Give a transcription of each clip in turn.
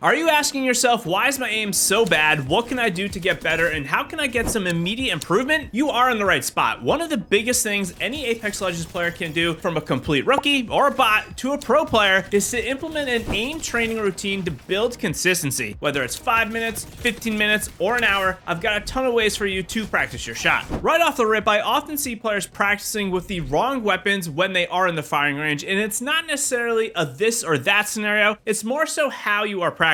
Are you asking yourself, why is my aim so bad? What can I do to get better? And how can I get some immediate improvement? You are in the right spot. One of the biggest things any Apex Legends player can do, from a complete rookie or a bot to a pro player, is to implement an aim training routine to build consistency. Whether it's 5 minutes, 15 minutes, or an hour, I've got a ton of ways for you to practice your shot. Right off the rip, I often see players practicing with the wrong weapons when they are in the firing range, and it's not necessarily a this or that scenario, it's more so how you are practicing.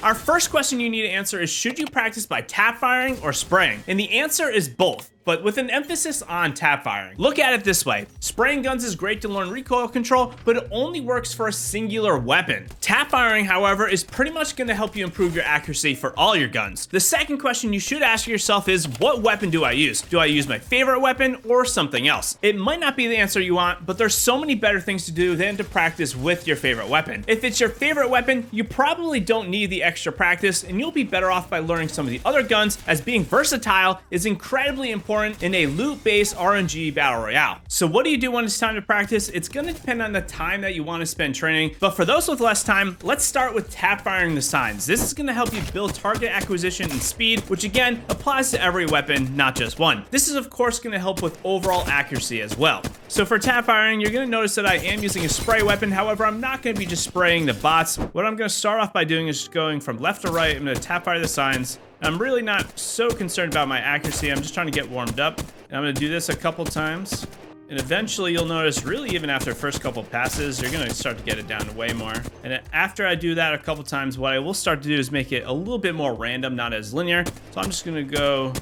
Our first question you need to answer is, should you practice by tap firing or spraying? And the answer is both, but with an emphasis on tap firing. Look at it this way. Spraying guns is great to learn recoil control, but it only works for a singular weapon. Tap firing, however, is pretty much going to help you improve your accuracy for all your guns. The second question you should ask yourself is, what weapon do I use? Do I use my favorite weapon or something else? It might not be the answer you want, but there's so many better things to do than to practice with your favorite weapon. If it's your favorite weapon, you probably don't need the extra practice, and you'll be better off by learning some of the other guns, as being versatile is incredibly important in a loot-based RNG battle royale. So what do you do when it's time to practice? It's going to depend on the time that you want to spend training, but for those with less time, let's start with tap firing the signs. This is going to help you build target acquisition and speed, which again applies to every weapon, not just one. This is of course going to help with overall accuracy as well. So for tap firing, you're going to notice that I am using a spray weapon. However, I'm not going to be just spraying the bots. What I'm going to start off by doing is just going from left to right. I'm going to tap fire the signs. I'm really not so concerned about my accuracy. I'm just trying to get warmed up. And I'm going to do this a couple times. And eventually you'll notice, really even after the first couple passes, you're going to start to get it down to way more. And after I do that a couple times, what I will start to do is make it a little bit more random, not as linear. So I'm just going to go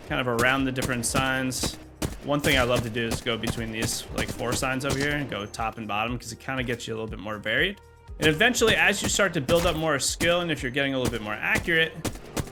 kind of around the different signs. One thing I love to do is go between these like 4 signs over here and go top and bottom, because it kind of gets you a little bit more varied. And eventually, as you start to build up more skill, and if you're getting a little bit more accurate,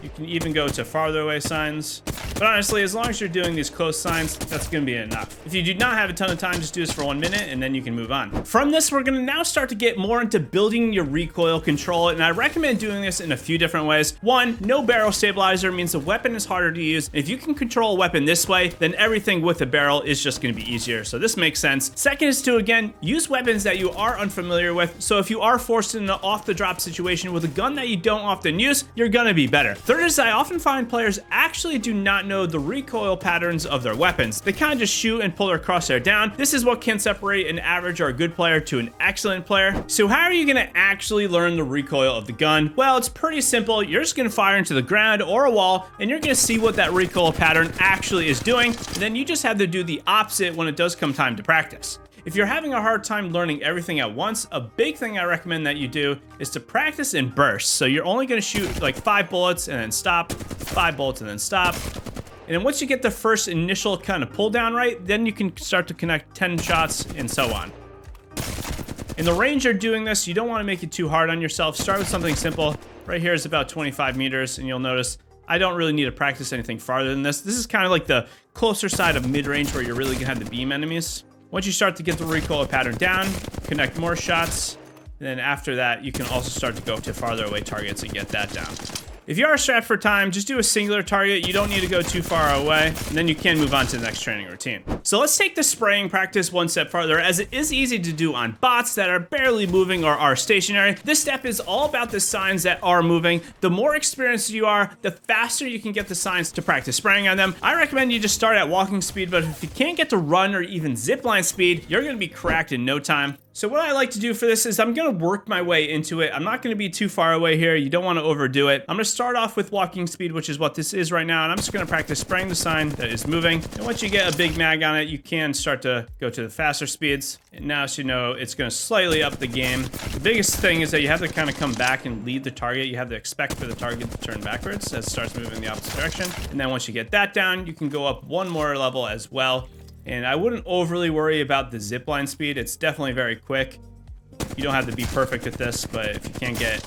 you can even go to farther away signs. But honestly, as long as you're doing these close signs, that's going to be enough. If you do not have a ton of time, just do this for 1 minute and then you can move on. From this, we're going to now start to get more into building your recoil control, and I recommend doing this in a few different ways. One, no barrel stabilizer means the weapon is harder to use. If you can control a weapon this way, then everything with a barrel is just going to be easier. So this makes sense. Second is to, again, use weapons that you are unfamiliar with. So if you are forced in an off-the-drop situation with a gun that you don't often use, you're going to be better. Third is, I often find players actually do not know the recoil patterns of their weapons. They kind of just shoot and pull their crosshair down. This is what can separate an average or a good player to an excellent player. So how are you going to actually learn the recoil of the gun? Well, it's pretty simple. You're just going to fire into the ground or a wall, and you're going to see what that recoil pattern actually is doing. And then you just have to do the opposite when it does come time to practice. If you're having a hard time learning everything at once, a big thing I recommend that you do is to practice in bursts. So you're only going to shoot like 5 bullets and then stop, 5 bullets and then stop. And then once you get the first initial kind of pull down right, then you can start to connect 10 shots and so on. In the range you're doing this, you don't want to make it too hard on yourself. Start with something simple. Right here is about 25 meters, and you'll notice I don't really need to practice anything farther than this. This is kind of like the closer side of mid-range where you're really going to have the beam enemies. Once you start to get the recoil pattern down, connect more shots, and then after that, you can also start to go to farther away targets and get that down. If you are strapped for time, just do a singular target. You don't need to go too far away, and then you can move on to the next training routine. So let's take the spraying practice one step farther, as it is easy to do on bots that are barely moving or are stationary. This step is all about the signs that are moving. The more experienced you are, the faster you can get the signs to practice spraying on them. I recommend you just start at walking speed, but if you can't get to run or even zipline speed, you're going to be cracked in no time. So what I like to do for this is I'm going to work my way into it. I'm not going to be too far away here. You don't want to overdo it. I'm going to start off with walking speed, which is what this is right now. And I'm just going to practice spraying the sign that is moving. And once you get a big mag on it, you can start to go to the faster speeds. And now, as you know, it's going to slightly up the game. The biggest thing is that you have to kind of come back and lead the target. You have to expect for the target to turn backwards as it starts moving the opposite direction. And then once you get that down, you can go up one more level as well. And I wouldn't overly worry about the zipline speed. It's definitely very quick. You don't have to be perfect at this, but if you can get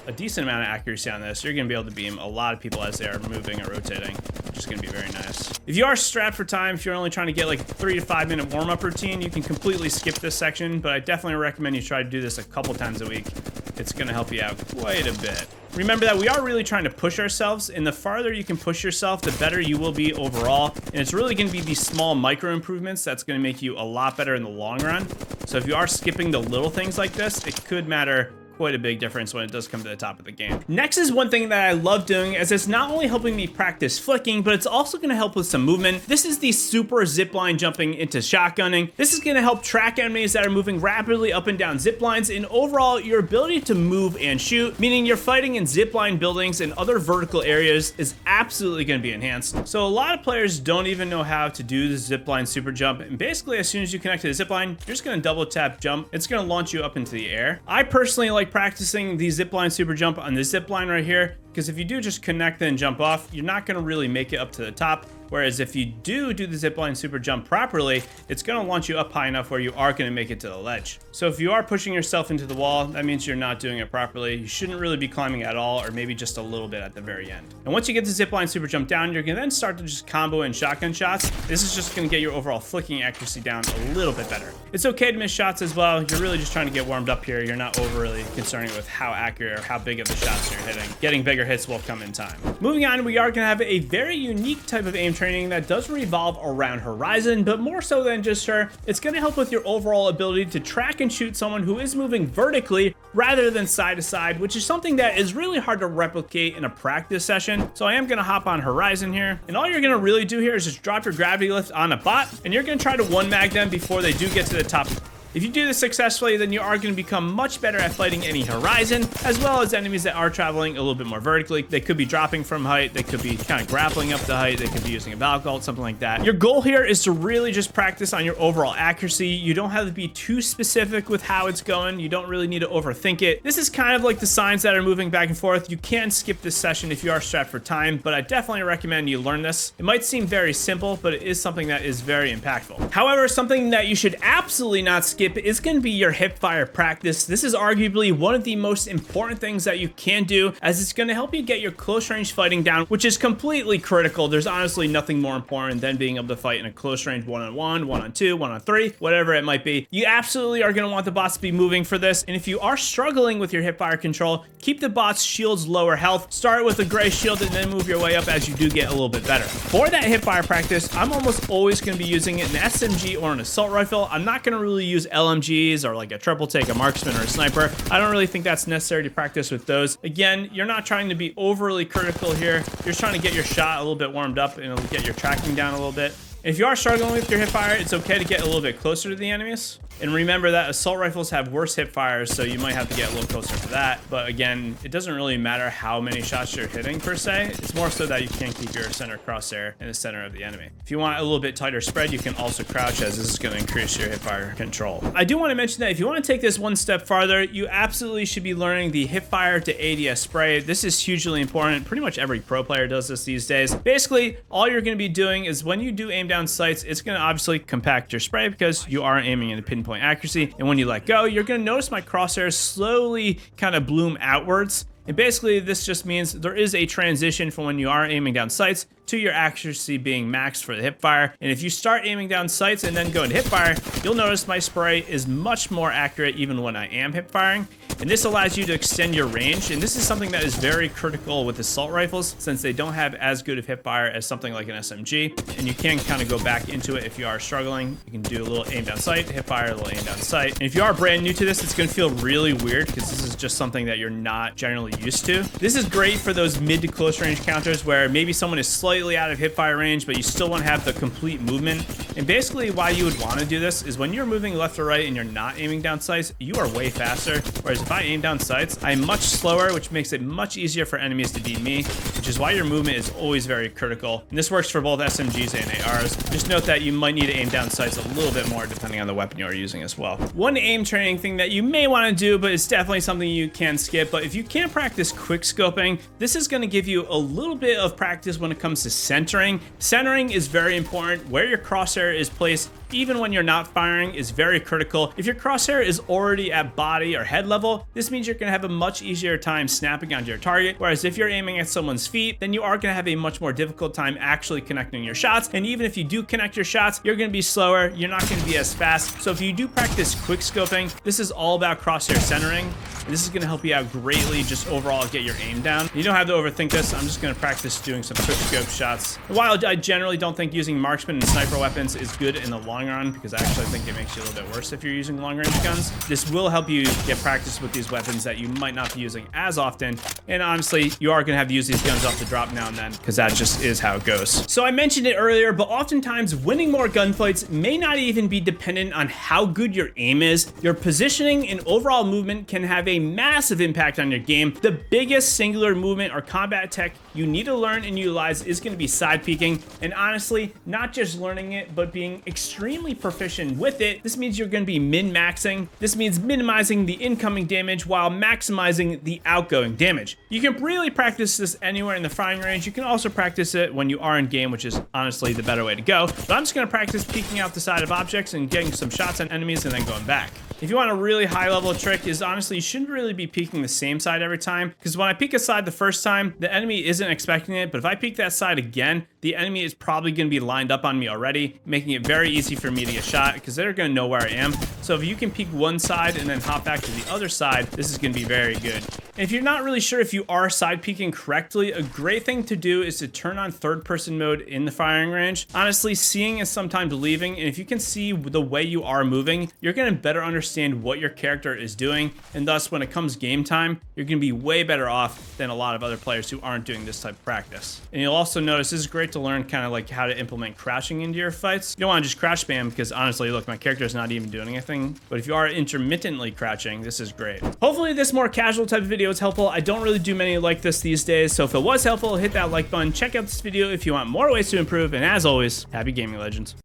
a decent amount of accuracy on this, you're going to be able to beam a lot of people as they are moving or rotating, which is going to be very nice. If you are strapped for time, if you're only trying to get like a 3 to 5 minute warm-up routine, you can completely skip this section, but I definitely recommend you try to do this a couple times a week. It's going to help you out quite a bit. Remember that we are really trying to push ourselves, and the farther you can push yourself, the better you will be overall. And it's really going to be these small micro improvements that's going to make you a lot better in the long run. So if you are skipping the little things like this, it could matter quite a big difference when it does come to the top of the game. Next is one thing that I love doing, as it's not only helping me practice flicking, but it's also going to help with some movement. This is the super zipline jumping into shotgunning. This is going to help track enemies that are moving rapidly up and down zip lines, and overall your ability to move and shoot, meaning you're fighting in zipline buildings and other vertical areas, is absolutely going to be enhanced. So a lot of players don't even know how to do the zipline super jump, and basically as soon as you connect to the zipline, you're just going to double tap jump. It's going to launch you up into the air. I personally like practicing the zipline super jump on the zipline right here, because if you do just connect and jump off, you're not going to really make it up to the top. Whereas if you do the zipline super jump properly, it's going to launch you up high enough where you are going to make it to the ledge. So if you are pushing yourself into the wall, that means you're not doing it properly. You shouldn't really be climbing at all, or maybe just a little bit at the very end. And once you get the zipline super jump down, you're going to then start to just combo in shotgun shots. This is just going to get your overall flicking accuracy down a little bit better. It's okay to miss shots as well. You're really just trying to get warmed up here. You're not overly concerned with how accurate or how big of the shots you're hitting. Getting bigger hits will come in time. Moving on, we are going to have a very unique type of aim training that does revolve around horizon, but more so than just her. It's going to help with your overall ability to track and shoot someone who is moving vertically rather than side to side, which is something that is really hard to replicate in a practice session. So I am going to hop on horizon here, and all you're going to really do here is just drop your gravity lift on a bot, and you're going to try to one mag them before they do get to the top. If you do this successfully, then you are going to become much better at fighting any horizon, as well as enemies that are traveling a little bit more vertically. They could be dropping from height, they could be kind of grappling up the height, they could be using a Valgalt, something like that. Your goal here is to really just practice on your overall accuracy. You don't have to be too specific with how it's going. You don't really need to overthink it. This is kind of like the signs that are moving back and forth. You can skip this session if you are strapped for time, but I definitely recommend you learn this. It might seem very simple, but it is something that is very impactful. However, something that you should absolutely not skip is going to be your hip fire practice. This is arguably one of the most important things that you can do, as it's going to help you get your close range fighting down, which is completely critical. There's honestly nothing more important than being able to fight in a close range 1-on-1, 1-on-2, 1-on-3, whatever it might be. You absolutely are going to want the bots to be moving for this, and if you are struggling with your hip fire control, keep the bots shields lower health. Start with a gray shield and then move your way up as you do get a little bit better. For that hip fire practice, I'm almost always going to be using an SMG or an assault rifle. I'm not going to really use LMGs or like a triple take, a marksman, or a sniper. I don't really think that's necessary to practice with those. Again, you're not trying to be overly critical here. You're just trying to get your shot a little bit warmed up and it'll get your tracking down a little bit. If you are struggling with your hip fire, it's okay to get a little bit closer to the enemies. And remember that assault rifles have worse hip fires, so you might have to get a little closer to that. But again, it doesn't really matter how many shots you're hitting per se. It's more so that you can't keep your center crosshair in the center of the enemy. If you want a little bit tighter spread, you can also crouch, as this is going to increase your hip fire control. I do want to mention that if you want to take this one step farther, you absolutely should be learning the hip fire to ADS spray. This is hugely important. Pretty much every pro player does this these days. Basically, all you're going to be doing is when you do aim down sights, it's going to obviously compact your spray because you are aiming in a pinpoint accuracy, and when you let go, you're going to notice my crosshairs slowly kind of bloom outwards. And basically this just means there is a transition from when you are aiming down sights to your accuracy being maxed for the hip fire. And if you start aiming down sights and then go into hip fire, you'll notice my spray is much more accurate even when I am hip firing. And this allows you to extend your range. And this is something that is very critical with assault rifles, since they don't have as good of hip fire as something like an SMG. And you can kind of go back into it if you are struggling. You can do a little aim down sight, hip fire, a little aim down sight. And if you are brand new to this, it's going to feel really weird because this is just something that you're not generally used to. This is great for those mid to close range counters where maybe someone is slightly out of hip fire range, but you still want to have the complete movement. And basically why you would want to do this is when you're moving left or right and you're not aiming down sights, you are way faster. Whereas if I aim down sights, I'm much slower, which makes it much easier for enemies to beat me, which is why your movement is always very critical. And this works for both SMGs and ARs. Just note that you might need to aim down sights a little bit more depending on the weapon you're using as well. One aim training thing that you may want to do, but it's definitely something you can skip, but if you can't practice quick scoping, this is going to give you a little bit of practice when it comes to centering. Centering is very important. Where your crosshair is placed, even when you're not firing, is very critical. If your crosshair is already at body or head level, this means you're going to have a much easier time snapping onto your target. Whereas if you're aiming at someone's feet, then you are going to have a much more difficult time actually connecting your shots. And even if you do connect your shots, you're going to be slower. You're not going to be as fast. So if you do practice quick scoping, this is all about crosshair centering. This is going to help you out greatly just overall get your aim down. You don't have to overthink this. I'm just going to practice doing some quick scope shots. While I generally don't think using marksman and sniper weapons is good in the long run, because I actually think it makes you a little bit worse if you're using long range guns, this will help you get practice with these weapons that you might not be using as often. And honestly, you are going to have to use these guns off the drop now and then, because that just is how it goes. So I mentioned it earlier, but oftentimes winning more gunfights may not even be dependent on how good your aim is. Your positioning and overall movement can have a massive impact on your game. The biggest singular movement or combat tech you need to learn and utilize is going to be side peeking. And honestly, not just learning it, but being extremely proficient with it. This means you're going to be min-maxing. This means minimizing the incoming damage while maximizing the outgoing damage. You can really practice this anywhere in the firing range. You can also practice it when you are in game, which is honestly the better way to go. But I'm just going to practice peeking out the side of objects and getting some shots on enemies and then going back. If you want a really high level trick is honestly, you shouldn't really be peeking the same side every time, because when I peek a side the first time, the enemy isn't expecting it, but if I peek that side again, the enemy is probably going to be lined up on me already, making it very easy for me to get shot because they're going to know where I am. So if you can peek one side and then hop back to the other side, this is going to be very good. And if you're not really sure if you are side peeking correctly, a great thing to do is to turn on third person mode in the firing range. Honestly, seeing is sometimes believing, and if you can see the way you are moving, you're going to better understand what your character is doing, and thus when it comes game time, you're going to be way better off than a lot of other players who aren't doing this type of practice. And you'll also notice this is great to learn kind of like how to implement crouching into your fights. You don't want to just crouch spam because honestly, look, my character is not even doing anything, but if you are intermittently crouching, this is great. Hopefully this more casual type of video is helpful. I don't really do many like this these days, so if it was helpful, hit that like button. Check out this video if you want more ways to improve, and as always, happy gaming, legends.